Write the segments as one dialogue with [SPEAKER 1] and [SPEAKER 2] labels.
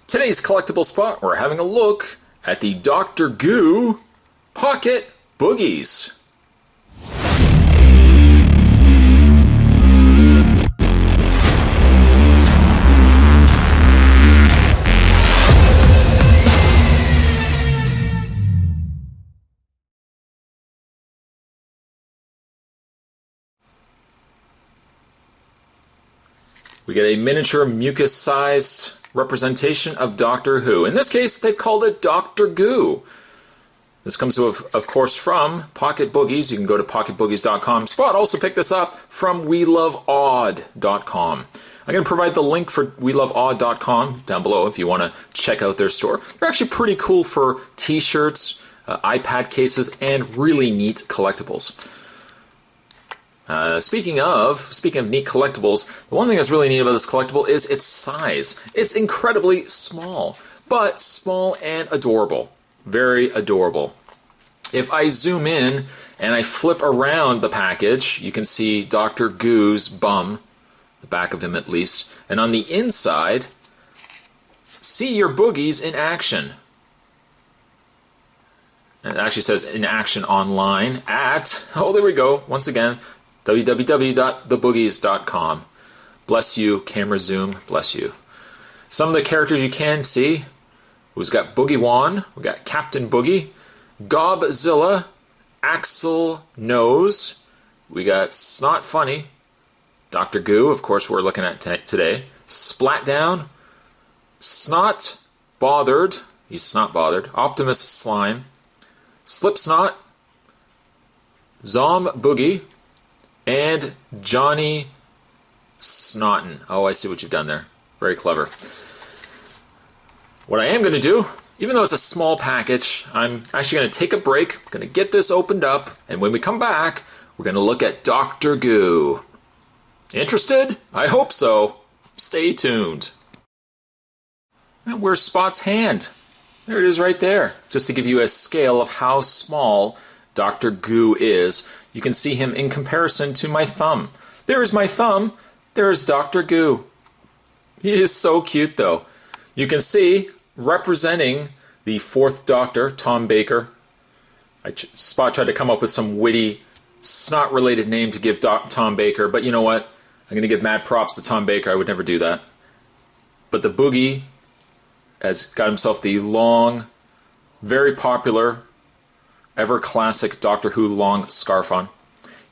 [SPEAKER 1] Today's collectible spot, we're having a look at the Dr.Goo Pocket Boogies. We get a miniature mucus-sized representation of Doctor Who. In this case, they've called it Dr.Goo. This comes, of course, from Pocket Bogies. You can go to pocketbogies.com. Spot also picked this up from weloveodd.com. I'm going to provide the link for weloveodd.com down below if you want to check out their store. They're actually pretty cool for t-shirts, iPad cases, and really neat collectibles. Speaking of neat collectibles, the one thing that's really neat about this collectible is its size. It's incredibly small, but small and adorable. Very adorable. If I zoom in and I flip around the package, you can see Dr. Goo's bum, the back of him at least, and on the inside, see your boogies in action. And it actually says in action online at, oh, there we go, once again, www.theviewspot.com. Bless you, camera zoom, bless you. Some of the characters you can see, we've got Boogie Wan, we got Captain Boogie, Gobzilla, Axel Nose, we got Snot Funny, Dr. Goo, of course we're looking at today, Splatdown, Snot Bothered, he's Snot Bothered, Optimus Slime, Slipsnot, Zom Boogie, and Johnny Snotton. Oh, I see what you've done there. Very clever. What I am going to do, even though it's a small package, I'm actually going to take a break, going to get this opened up, and when we come back, we're going to look at Dr. Goo. Interested? I hope so. Stay tuned. And where's Spot's hand? There it is right there. Just to give you a scale of how small Dr. Goo is, you can see him in comparison to my thumb. There's my thumb. There's Dr. Goo. He is so cute, though. You can see, representing the fourth Doctor, Tom Baker. Spot tried to come up with some witty, snot-related name to give Tom Baker, but you know what? I'm going to give mad props to Tom Baker. I would never do that. But the Boogie has got himself the long, very popular, ever classic Doctor Who long scarf on.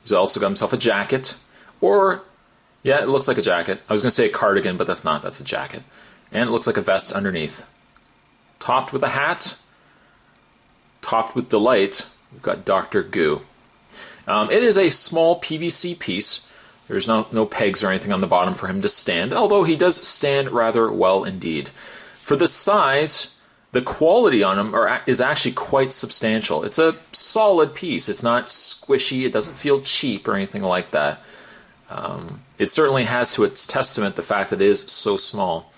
[SPEAKER 1] He's also got himself a jacket, or, yeah, it looks like a jacket. I was going to say a cardigan, but that's not, that's a jacket. And it looks like a vest underneath. Topped with a hat, topped with delight, we've got Dr. Goo. It is a small PVC piece. There's no pegs or anything on the bottom for him to stand, although he does stand rather well indeed. For the size, the quality on them is actually quite substantial. It's a solid piece. It's not squishy. It doesn't feel cheap or anything like that. It certainly has to its testament the fact that it is so small.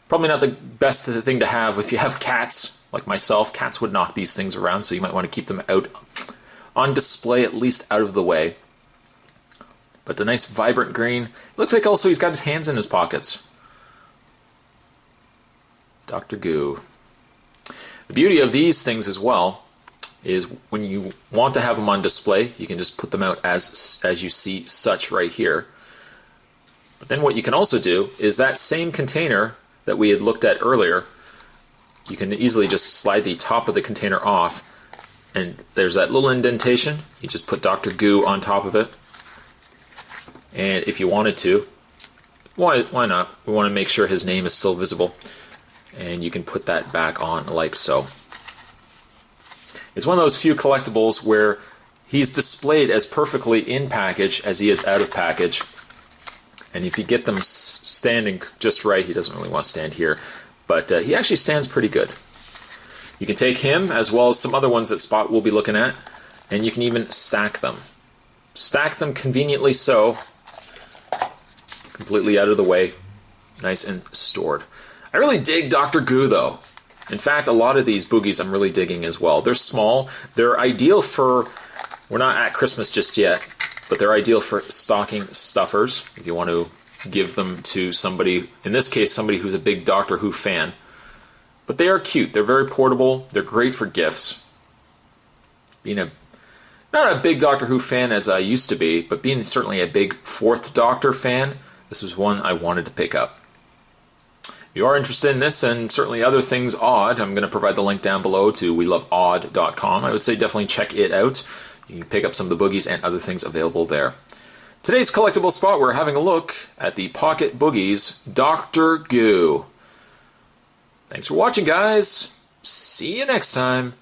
[SPEAKER 1] Probably not the best thing to have if you have cats, like myself. Cats would knock these things around, so you might want to keep them out on display, at least out of the way. But the nice vibrant green. It looks like also he's got his hands in his pockets. Dr. Goo. The beauty of these things as well is when you want to have them on display, you can just put them out as you see such right here. But then what you can also do is that same container that we had looked at earlier, you can easily just slide the top of the container off, and there's that little indentation. You just put Dr. Goo on top of it. And if you wanted to, why not? We want to make sure his name is still visible. And you can put that back on like so. It's one of those few collectibles where he's displayed as perfectly in package as he is out of package. And if you get them standing just right, he doesn't really want to stand here, but he actually stands pretty good. You can take him as well as some other ones that Spot will be looking at, and you can even stack them. Stack them conveniently so, completely out of the way, nice and stored. I really dig Dr. Goo, though. In fact, a lot of these boogies I'm really digging as well. They're small. They're ideal for, we're not at Christmas just yet, but they're ideal for stocking stuffers. If you want to give them to somebody, in this case, somebody who's a big Doctor Who fan, But they are cute. They're very portable. They're great for gifts. Being not a big Doctor Who fan as I used to be, but being certainly a big Fourth Doctor fan, this was one I wanted to pick up. If you are interested in this and certainly other things odd, I'm going to provide the link down below to weloveodd.com. I would say definitely check it out. You can pick up some of the boogies and other things available there. Today's collectible spot, we're having a look at the Pocket Bogies Dr.Goo. Thanks for watching, guys. See you next time.